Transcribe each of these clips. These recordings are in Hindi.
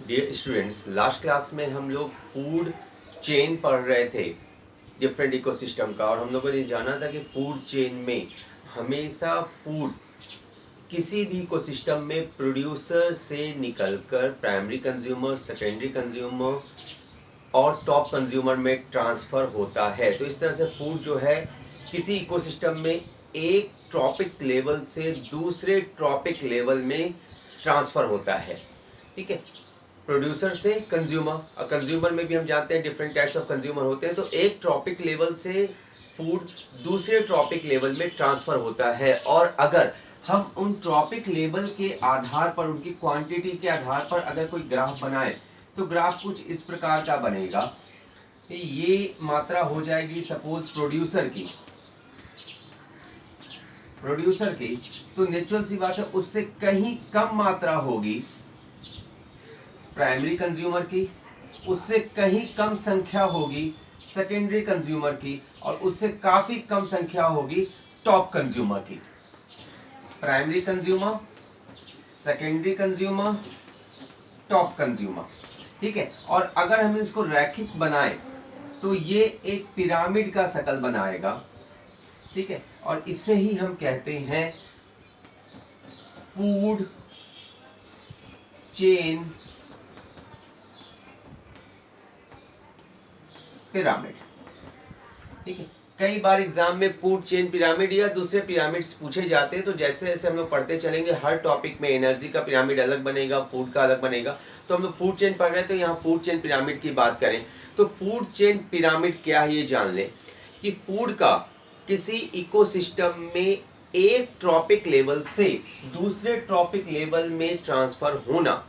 डियर स्टूडेंट्स, लास्ट क्लास में हम लोग फूड चेन पढ़ रहे थे, डिफरेंट इकोसिस्टम का। और हम लोगों ने जाना था कि फूड चेन में हमेशा फूड किसी भी इकोसिस्टम में प्रोड्यूसर से निकलकर प्राइमरी कंज्यूमर, सेकेंडरी कंज्यूमर और टॉप कंज्यूमर में ट्रांसफ़र होता है। तो इस तरह से फूड जो है किसी इकोसिस्टम में एक ट्रॉपिक लेवल से दूसरे ट्रॉपिक लेवल में ट्रांसफ़र होता है। ठीक है, प्रोड्यूसर से कंज्यूमर, और कंज्यूमर में भी हम जानते हैं डिफरेंट टाइप्स ऑफ कंज्यूमर होते हैं। तो एक ट्रॉपिक लेवल से फूड दूसरे ट्रॉपिक लेवल में ट्रांसफ़र होता है। और अगर हम उन ट्रॉपिक लेवल के आधार पर, उनकी क्वांटिटी के आधार पर अगर कोई ग्राफ बनाए तो ग्राफ कुछ इस प्रकार का बनेगा कि ये मात्रा हो जाएगी सपोज प्रोड्यूसर की, तो नेचुरल सी बात है उससे कहीं कम मात्रा होगी प्राइमरी कंज्यूमर की, उससे कहीं कम संख्या होगी सेकेंडरी कंज्यूमर की, और उससे काफी कम संख्या होगी टॉप कंज्यूमर की। Primary consumer, secondary consumer, top consumer. ठीक है, और अगर हम इसको रैखिक बनाएं तो ये एक पिरामिड का शक्ल बनाएगा। ठीक है, और इसे ही हम कहते हैं फूड चेन पिरामिड। ठीक है, कई बार एग्जाम में फूड चेन पिरामिड या दूसरे पिरामिड्स पूछे जाते हैं। तो जैसे जैसे हम लोग पढ़ते चलेंगे हर टॉपिक में एनर्जी का पिरामिड अलग बनेगा, फूड का अलग बनेगा। तो हम लोग फूड चेन पढ़ रहे हैं तो यहाँ फूड चेन पिरामिड की बात करें तो फूड चेन पिरामिड क्या है ये जान लें कि फूड का किसी इकोसिस्टम में एक ट्रॉपिक लेवल से दूसरे ट्रॉपिक लेवल में ट्रांसफर होना,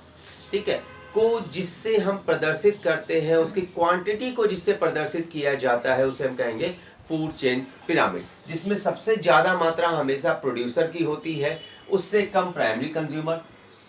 ठीक है, को जिससे हम प्रदर्शित करते हैं, उसकी क्वांटिटी को जिससे प्रदर्शित किया जाता है उसे हम कहेंगे फूड चेन पिरामिड, जिसमें सबसे ज्यादा मात्रा हमेशा प्रोड्यूसर की होती है, उससे कम प्राइमरी कंज्यूमर।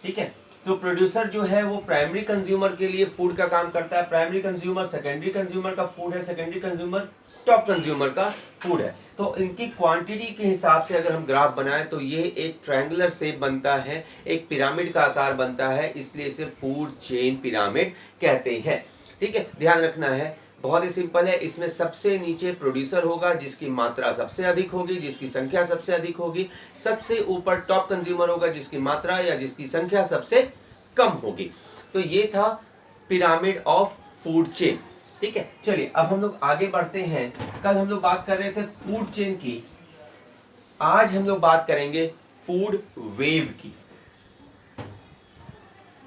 ठीक है, तो प्रोड्यूसर जो है वो प्राइमरी कंज्यूमर के लिए फूड का काम करता है, प्राइमरी कंज्यूमर सेकेंडरी कंज्यूमर का फूड है, सेकेंडरी कंज्यूमर टॉप कंज्यूमर का फूड है। तो इनकी क्वांटिटी के हिसाब से अगर हम ग्राफ बनाएं तो ये एक ट्रायंगुलर शेप बनता है, एक पिरामिड का आकार बनता है, इसलिए इसे फूड चेन पिरामिड कहते हैं। ठीक है, ध्यान रखना है, बहुत ही सिंपल है। इसमें सबसे नीचे प्रोड्यूसर होगा जिसकी मात्रा सबसे अधिक होगी, जिसकी संख्या सबसे अधिक होगी। सबसे ऊपर टॉप कंज्यूमर होगा जिसकी मात्रा या जिसकी संख्या सबसे कम होगी। तो ये था पिरामिड ऑफ फूड चेन। ठीक है, चलिए अब हम लोग आगे बढ़ते हैं। कल हम लोग बात कर रहे थे फूड चेन की, आज हम लोग बात करेंगे फूड वेव की।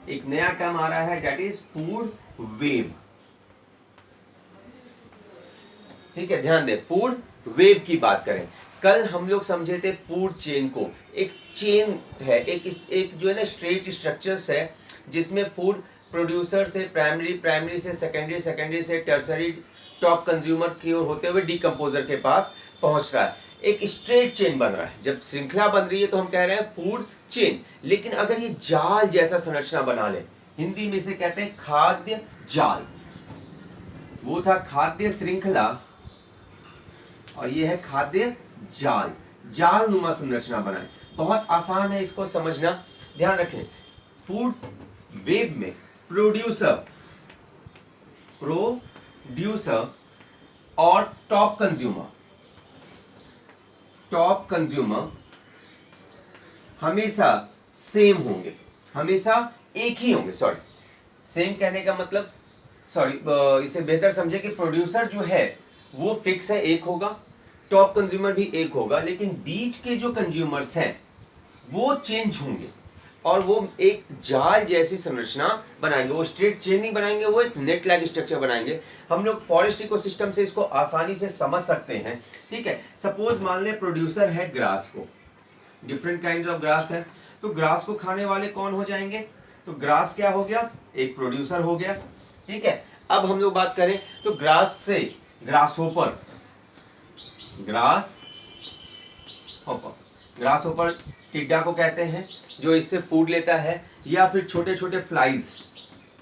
एक नया टर्म आ रहा है, दैट इज फूड वेव। ठीक है, ध्यान दें, फूड वेव की बात करें। कल हम लोग समझे थे फूड चेन को, एक चेन है, एक जो है ना स्ट्रेट स्ट्रक्चर्स है जिसमें फूड प्रोड्यूसर से प्राइमरी, प्राइमरी से सेकेंडरी, सेकेंडरी से टर्सरी, टॉप कंज्यूमर की ओर होते हुए डीकंपोजर के पास पहुंच रहा है। एक स्ट्रेट चेन बन रहा है। जब श्रृंखला बन रही है तो हम कह रहे हैं फूड चेन। लेकिन अगर ये जाल जैसा संरचना बना ले, हिंदी में इसे कहते हैं खाद्य जाल। वो था खाद्य श्रृंखला और ये है खाद्य जाल, जाल नुमा संरचना बनाए। बहुत आसान है इसको समझना, ध्यान रखें। फूड वेब में प्रोड्यूसर और टॉप कंज्यूमर हमेशा सेम होंगे, हमेशा एक ही होंगे। सेम कहने का मतलब, इसे बेहतर समझे कि प्रोड्यूसर जो है वो फिक्स है, एक होगा, टॉप कंज्यूमर भी एक होगा, लेकिन बीच के जो कंज्यूमर्स हैं वो चेंज होंगे और वो एक जाल जैसी संरचना बनाएंगे। वो स्ट्रेट चेन नहीं बनाएंगे, वो एक नेट लाइक स्ट्रक्चर बनाएंगे। हम लोग फॉरेस्ट इकोसिस्टम से इसको आसानी से समझ सकते हैं। ठीक है, सपोज मान ले प्रोड्यूसर है ग्रास को, डिफरेंट काइंड्स ऑफ ग्रास है, तो ग्रास को खाने वाले कौन हो जाएंगे? तो ग्रास क्या हो गया? एक प्रोड्यूसर हो गया। ठीक है, अब हम लोग बात करें तो ग्रास से ग्रासहोपर टिड्डा को कहते हैं जो इससे फूड लेता है, या फिर छोटे छोटे फ्लाइज,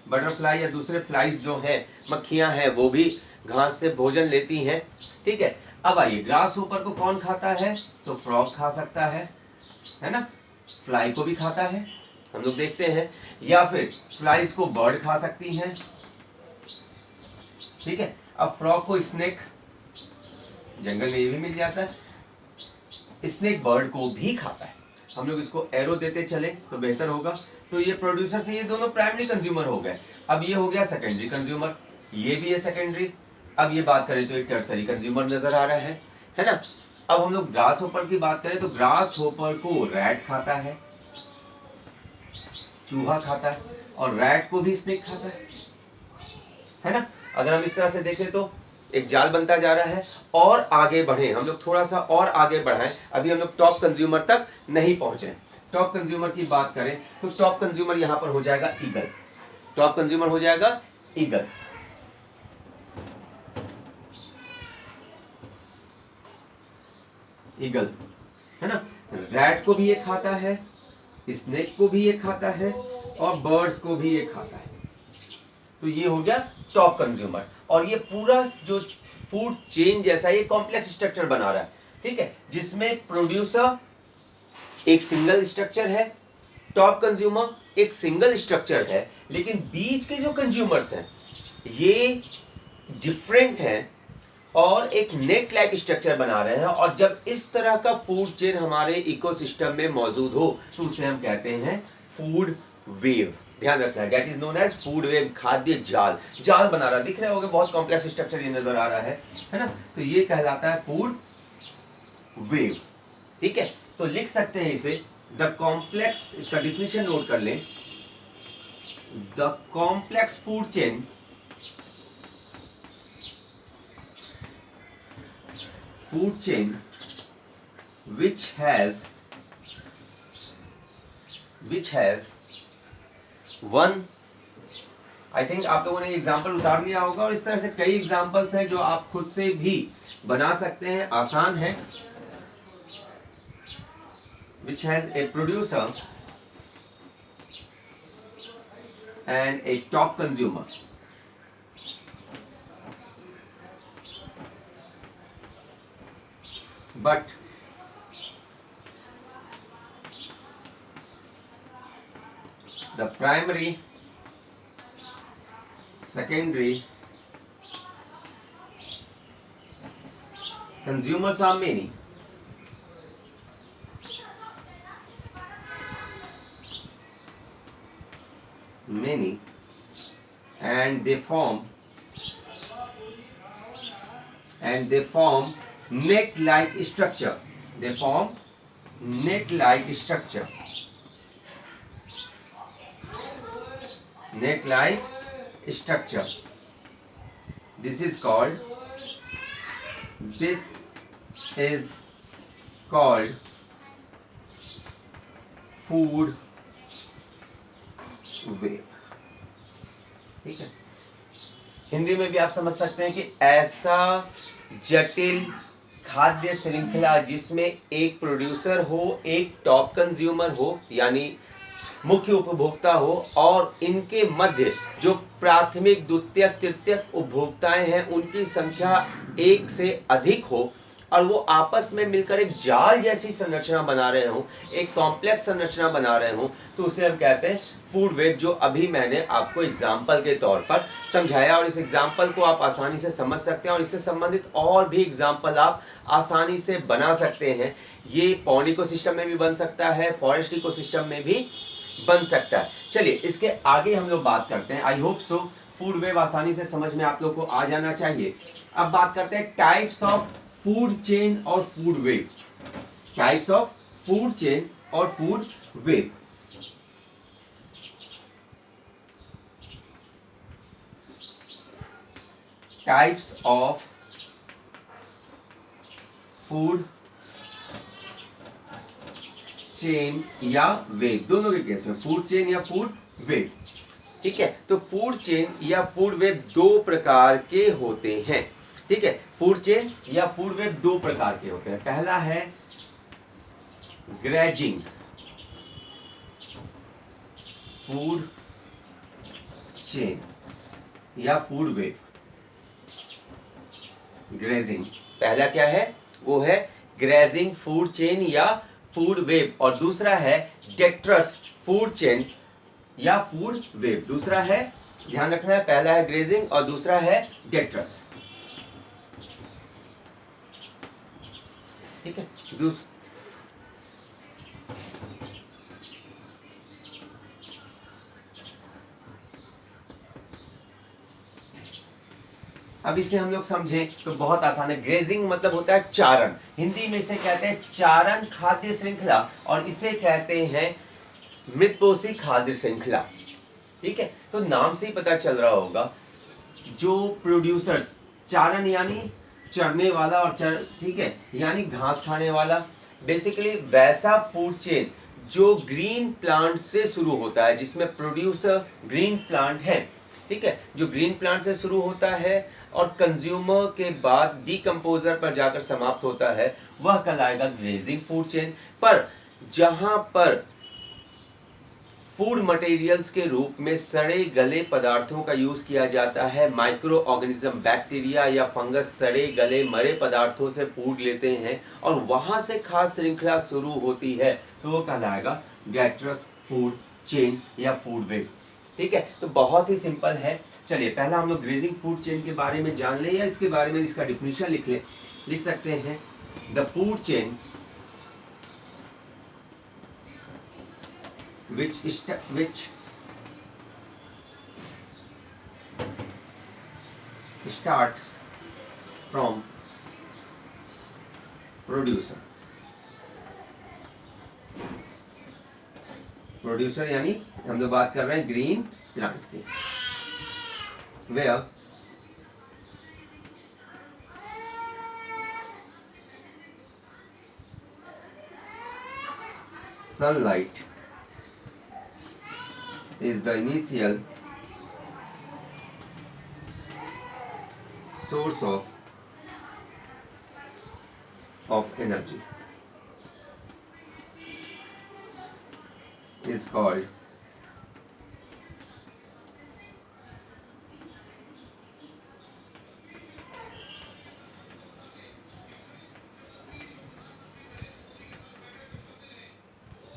बटरफ्लाई या दूसरे फ्लाइज जो हैं, मक्खियां हैं, वो भी घास से भोजन लेती हैं। ठीक है, अब आइए, ग्रास होपर को कौन खाता है? तो फ्रॉग खा सकता है ना, फ्लाई को भी खाता है, हम लोग देखते हैं, या फिर फ्लाइज को बर्ड खा सकती हैं, ठीक है। अब फ्रॉग को स्नेक, जंगल में ये भी मिल जाता है, स्नेक बर्ड को भी खाता है। हम लोग इसको एरो देते चले तो बेहतर होगा। तो ये प्रोड्यूसर से ये दोनों प्राइमरी कंज्यूमर हो गए। अब ये हो गया सेकेंडरी कंज्यूमर, ये भी है सेकेंडरी। अब ये बात करें तो एक टर्सरी कंज्यूमर नजर आ रहा है ना। अब हम लोग ग्रास होपर की बात करें तो ग्रास होपर को रैट खाता है, चूहा खाता है, और रैट को भी स्नेक खाता है ना। अगर हम इस तरह से देखें तो एक जाल बनता जा रहा है। और आगे बढ़े हम लोग, थोड़ा सा और आगे बढ़ाएं, अभी हम लोग टॉप कंज्यूमर तक नहीं पहुंचे। टॉप कंज्यूमर की बात करें तो टॉप कंज्यूमर यहां पर हो जाएगा ईगल। टॉप कंज्यूमर हो जाएगा ईगल। ईगल, है ना। रैट को भी ये खाता है, स्नेक को भी ये खाता है, और बर्ड्स को भी ये खाता है। तो ये हो गया टॉप कंज्यूमर। और ये पूरा जो फूड चेन जैसा ये कॉम्प्लेक्स स्ट्रक्चर बना रहा है, ठीक है, जिसमें प्रोड्यूसर एक सिंगल स्ट्रक्चर है, टॉप कंज्यूमर एक सिंगल स्ट्रक्चर है, लेकिन बीच के जो कंज्यूमर्स हैं ये डिफरेंट हैं और एक नेट लाइक स्ट्रक्चर बना रहे हैं। और जब इस तरह का फूड चेन हमारे इकोसिस्टम में मौजूद हो तो उसे हम कहते हैं फूड वेव। ध्यान रखना है, that is known as food web. खाद्य जाल, जाल बना रहा, दिख रहे होंगे, बहुत कॉम्प्लेक्स स्ट्रक्चर ये नजर आ रहा है ना। तो ये कहलाता है फूड वेव, ठीक है। तो लिख सकते हैं इसे द कॉम्प्लेक्स, इसका डिफिनेशन नोट कर लें, the complex food chain which has one, I think आप लोगों ने एग्जाम्पल उतार लिया होगा, और इस तरह से कई एग्जाम्पल्स हैं जो आप खुद से भी बना सकते हैं, आसान है। which has a producer and a top consumer. But the primary, secondary consumers are many. And they form net-like structure. They form net-like structure. Net-like structure. This is called food web. ठीक है। हिंदी में भी आप समझ सकते हैं कि ऐसा जटिल खाद्य श्रृंखला जिसमें एक प्रोड्यूसर हो, एक टॉप कंज्यूमर हो यानी मुख्य उपभोक्ता हो, और इनके मध्य जो प्राथमिक, द्वितीयक, तृतीयक उपभोक्ताएं हैं उनकी संख्या एक से अधिक हो, और वो आपस में मिलकर एक जाल जैसी संरचना बना रहे हों, एक कॉम्प्लेक्स संरचना बना रहे हों, तो उसे हम कहते हैं फूड वेब, जो अभी मैंने आपको एग्जाम्पल के तौर पर समझाया। और इस एग्जाम्पल को आप आसानी से समझ सकते हैं, और इससे संबंधित और भी एग्जाम्पल आप आसानी से बना सकते हैं। ये पॉन्ड इकोसिस्टम में भी बन सकता है, फॉरेस्ट इकोसिस्टम में भी बन सकता है। चलिए इसके आगे हम लोग बात करते हैं। I hope so food web आसानी से समझ में आप लोग को आ जाना चाहिए। अब बात करते हैं टाइप्स ऑफ फूड चेन और food web. Types of food chain और food web. Types of food chain या वेब, दोनों के केस में फूड चेन या फूड वेब, ठीक है। तो फूड चेन या फूड वेब दो प्रकार के होते हैं, ठीक है। फूड चेन या फूड वेब दो प्रकार के होते हैं। पहला है ग्रेजिंग फूड चेन या फूड वेब। ग्रेजिंग पहला क्या है, वो है ग्रेजिंग फूड चेन या फूड वेब और दूसरा है डेट्रस फूड चेन या फूड वेब। दूसरा है, ध्यान रखना है, पहला है ग्रेजिंग और दूसरा है डेट्रस। ठीक है। अब इसे हम लोग समझें तो बहुत आसान है। ग्रेजिंग मतलब होता है चारण, हिंदी में इसे कहते हैं चारण खाद्य श्रृंखला और इसे कहते हैं मृतपोषी खाद्य श्रृंखला। ठीक है, तो नाम से ही पता चल रहा होगा, जो प्रोड्यूसर, चारण यानी चरने वाला और ठीक है, यानी घास खाने वाला, बेसिकली वैसा फूड चेन जो ग्रीन प्लांट से शुरू होता है, जिसमें प्रोड्यूसर ग्रीन प्लांट है। ठीक है, जो ग्रीन प्लांट से शुरू होता है और कंज्यूमर के बाद डीकंपोजर पर जाकर समाप्त होता है, वह कहलाएगा ग्रेजिंग फूड चेन। पर जहां पर फूड मटेरियल्स के रूप में सड़े गले पदार्थों का यूज किया जाता है, माइक्रो ऑर्गेनिज्म, बैक्टीरिया या फंगस सड़े गले मरे पदार्थों से फूड लेते हैं और वहां से खाद्य श्रृंखला शुरू होती है, तो वो कहलाएगा गैट्रस फूड चेन या फूड वेब। ठीक है, तो बहुत ही सिंपल है। चलिए पहला हम लोग ग्रेजिंग फूड चेन के बारे में जान ले, या इसके बारे में इसका डिफिनेशन लिख सकते हैं। The food chain which start from producer यानी हम लोग बात कर रहे हैं ग्रीन प्लांट की, where sunlight is the initial source of energy, is called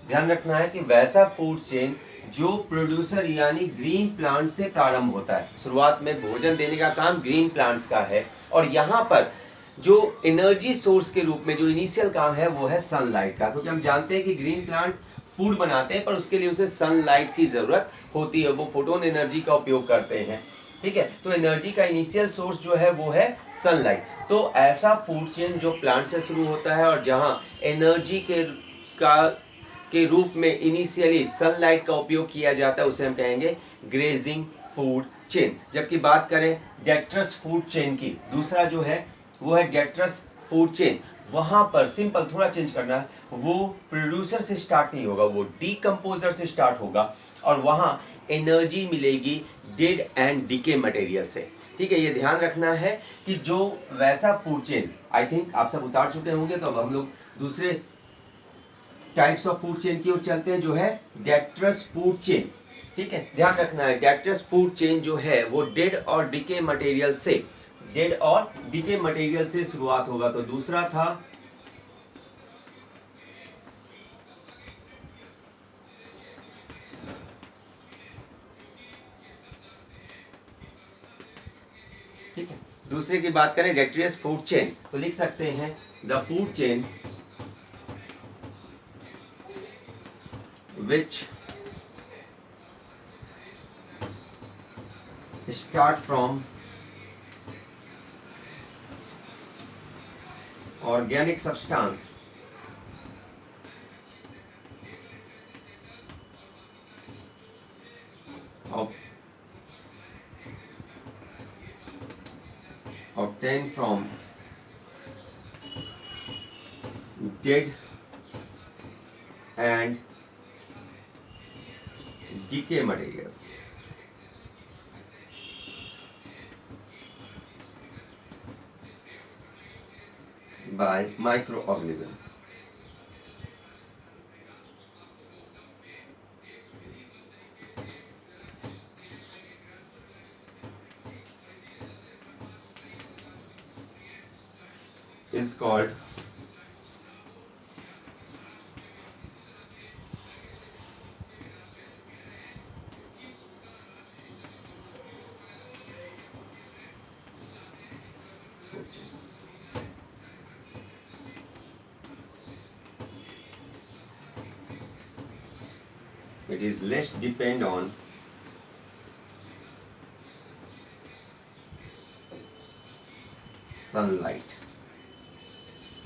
ध्यान रखना है कि वैसा फूड चेन जो प्रोड्यूसर यानी ग्रीन प्लांट से प्रारंभ होता है। शुरुआत में भोजन देने का काम ग्रीन प्लांट्स का है और यहाँ पर जो एनर्जी सोर्स के रूप में जो इनिशियल काम है वो है सनलाइट का, क्योंकि हम जानते हैं कि ग्रीन प्लांट फूड बनाते हैं पर उसके लिए उसे सनलाइट की जरूरत होती है, वो फोटोन एनर्जी का उपयोग करते हैं। ठीक है, तो एनर्जी का इनिशियल सोर्स जो है वो है सनलाइट। तो ऐसा फूड चेन जो प्लांट से शुरू होता है और जहाँ एनर्जी के रूप में इनिशियली सनलाइट का उपयोग किया जाता है, उसे हम कहेंगे ग्रेजिंग फूड चेन। जबकि बात करें डेट्रस फूड चेन की, दूसरा जो है वो है डेट्रस फूड चेन। वहां पर सिंपल थोड़ा चेंज करना है, वो प्रोड्यूसर से स्टार्ट नहीं होगा, वो डीकंपोजर से स्टार्ट होगा और वहां एनर्जी मिलेगी डेड एंड डीके मटेरियल से। ठीक है, ये ध्यान रखना है कि जो वैसा फूड चेन, आई थिंक आप सब उतार चुके होंगे, तो अब हम लोग दूसरे टाइप्स ऑफ फूड चेन की ओर चलते हैं, जो है डेट्रस फूड चेन। ठीक है, ध्यान रखना है डेट्रस फूड चेन जो है वो डेड और डीके मटेरियल से शुरुआत होगा। तो दूसरा था ठीक है, दूसरे की बात करें डेट्रस फूड चेन, तो लिख सकते हैं the food chain which start from organic substance obtained from dead and decay materials by microorganism. Is called it is less depend on sunlight.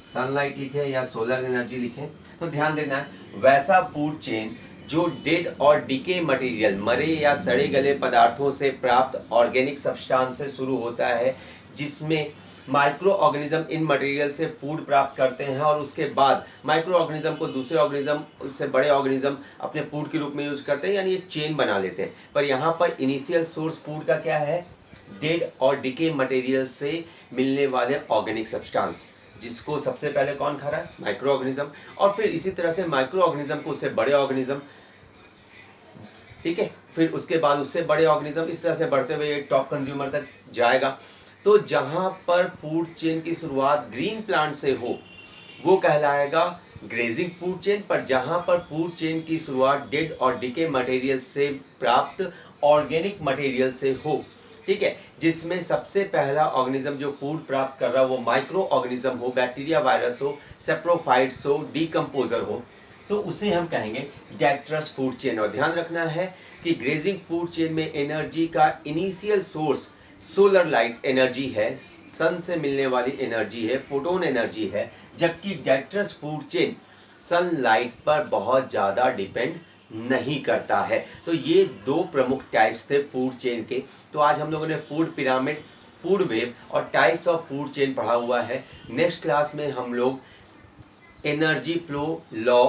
Sunlight लिखे या सोलर एनर्जी लिखे तो ध्यान देना है वैसा फूड चेन जो डेड और डिके मटेरियल, मरे या सड़े गले पदार्थों से प्राप्त ऑर्गेनिक सब्सटेंस से शुरू होता है, जिसमें माइक्रो ऑर्गेनिज्म इन मटेरियल से फूड प्राप्त करते हैं और उसके बाद माइक्रो ऑर्गेनिज्म को दूसरे ऑर्गेनिज्म, उससे बड़े ऑर्गेनिज्म अपने फूड के रूप में यूज करते हैं, यानी एक चेन बना लेते हैं। पर यहाँ पर इनिशियल सोर्स फूड का क्या है? डेड और डिके मटेरियल से मिलने वाले ऑर्गेनिक सब्सटेंस, जिसको सबसे पहले कौन खा रहा है? माइक्रो ऑर्गेनिज्म, और फिर इसी तरह से माइक्रो ऑर्गेनिज्म को उससे बड़े ऑर्गेनिज्म, ठीक है, फिर उसके बाद उससे बड़े ऑर्गेनिज्म, इस तरह से बढ़ते हुए टॉप कंज्यूमर तक जाएगा। तो जहां पर फूड चेन की शुरुआत ग्रीन प्लांट से हो वो कहलाएगा ग्रेजिंग फूड चेन, पर जहां पर फूड चेन की शुरुआत डेड और डिके मटेरियल से प्राप्त ऑर्गेनिक मटेरियल से हो, ठीक है, जिसमें सबसे पहला ऑर्गेनिज्म जो फूड प्राप्त कर रहा हो वो माइक्रो ऑर्गेनिज्म हो, बैक्टीरिया, वायरस हो, सेप्रोफाइट्स हो, डीकम्पोजर हो, तो उसे हम कहेंगे डेट्रस फूड चेन। और ध्यान रखना है कि ग्रेजिंग फूड चेन में एनर्जी का initial source solar light energy है, सन से मिलने वाली एनर्जी है, फोटोन एनर्जी है, जबकि डेट्रस फूड चेन सनलाइट पर बहुत ज़्यादा डिपेंड नहीं करता है। तो ये दो प्रमुख टाइप्स थे फूड चेन के। तो आज हम लोगों ने फूड पिरामिड, फूड वेब और टाइप्स ऑफ फूड चेन पढ़ा हुआ है। नेक्स्ट क्लास में हम लोग एनर्जी फ्लो लॉ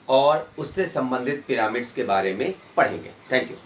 और उससे संबंधित पिरामिड्स के बारे में पढ़ेंगे। Thank you.